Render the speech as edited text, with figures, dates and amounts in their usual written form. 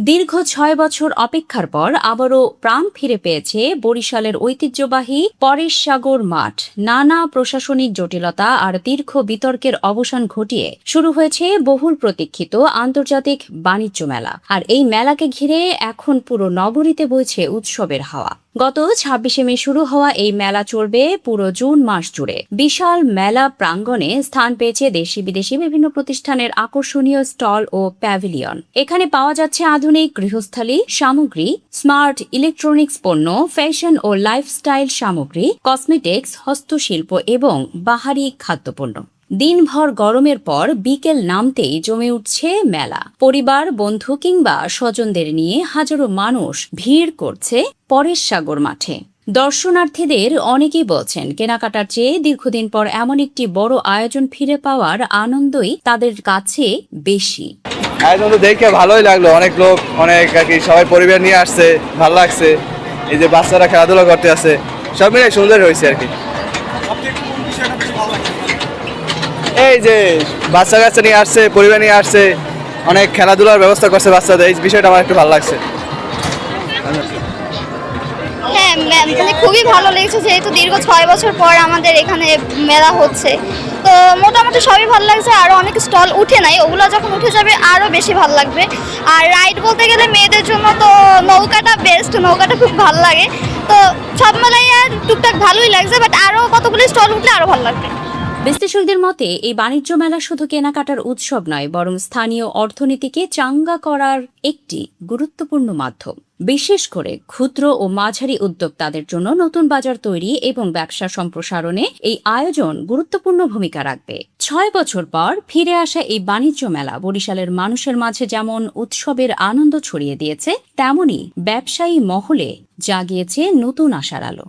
দীর্ঘ ৬ বছর অপেক্ষার পর আবারও প্রাণ ফিরে পেয়েছে বরিশালের ঐতিহ্যবাহী পরেশসাগর মাঠ। নানা প্রশাসনিক জটিলতা আর দীর্ঘ বিতর্কের অবসান ঘটিয়ে শুরু হয়েছে বহুল প্রতীক্ষিত আন্তর্জাতিক বাণিজ্য মেলা। আর এই মেলাকে ঘিরে এখন পুরো নগরীতে বইছে উৎসবের হাওয়া। গত ২৬শে মে শুরু হওয়া এই মেলা চলবে পুরো জুন মাস জুড়ে। বিশাল মেলা প্রাঙ্গণে স্থান পেয়েছে দেশি বিদেশি বিভিন্ন প্রতিষ্ঠানের আকর্ষণীয় স্টল ও প্যাভিলিয়ন। এখানে পাওয়া যাচ্ছে আধুনিক গৃহস্থালী সামগ্রী, স্মার্ট ইলেকট্রনিক্স পণ্য, ফ্যাশন ও লাইফস্টাইল সামগ্রী, কসমেটিক্স, হস্তশিল্প এবং বাহারি খাদ্যপণ্য। দিনভর গরমের পর বিকেল নামতেই জমে উঠছে মেলা। পরিবার, বন্ধু কিংবা স্বজনদের নিয়ে হাজারো মানুষ ভিড় করছে পরেশসাগর মাঠে। দর্শনার্থীদের অনেকেই বলছেন, কেনাকাটার চেয়ে দীর্ঘদিন পর এমন একটি বড় আয়োজন ফিরে পাওয়ার আনন্দই তাদের কাছে বেশি। আয়োজন তো দেখে ভালোই লাগলো, অনেক লোক, অনেক আর কি সবাই পরিবার নিয়ে আসছে, ভালো লাগছে। এই যে বাচ্চারা খেলাধুলা করতে আছে, সব মিলে সুন্দর হয়েছে আর কি। এই যে বাচ্চা কাচ্চা নিয়ে আসছে, পরিবার নিয়ে আসছে, অনেক খেলাধুলার ব্যবস্থা করছে বাচ্চাদের, এই বিষয়টা আমার একটু ভালো লাগছে। হ্যাঁ, মানে খুবই ভালো লেগেছে, যেহেতু দীর্ঘ ৬ বছর পর আমাদের এখানে মেলা হচ্ছে, তো মোটামুটি সবই ভালো লাগছে। আরও অনেক স্টল উঠে নাই, ওগুলো যখন উঠে যাবে আরও বেশি ভালো লাগবে। আর রাইড বলতে গেলে মেয়েদের জন্য তো নৌকাটা বেস্ট, নৌকাটা খুব ভালো লাগে। তো সব মেলাই আর টুকটাক ভালোই লাগছে, বাট আরও কতগুলো স্টল উঠলে আরও ভালো লাগবে। বিশ্লেষকদের মতে এই বাণিজ্য মেলা শুধু কেনাকাটার উৎসব নয়, বরং স্থানীয় অর্থনীতিকে চাঙ্গা করার একটি গুরুত্বপূর্ণ মাধ্যম। বিশেষ করে ক্ষুদ্র ও মাঝারি উদ্যোক্তাদের জন্য নতুন বাজার তৈরি এবং ব্যবসা সম্প্রসারণে এই আয়োজন গুরুত্বপূর্ণ ভূমিকা রাখবে। ৬ বছর পর ফিরে আসা এই বাণিজ্য মেলা বরিশালের মানুষের মাঝে যেমন উৎসবের আনন্দ ছড়িয়ে দিয়েছে, তেমনি ব্যবসায়ী মহলে জাগিয়েছে নতুন আশার আলো।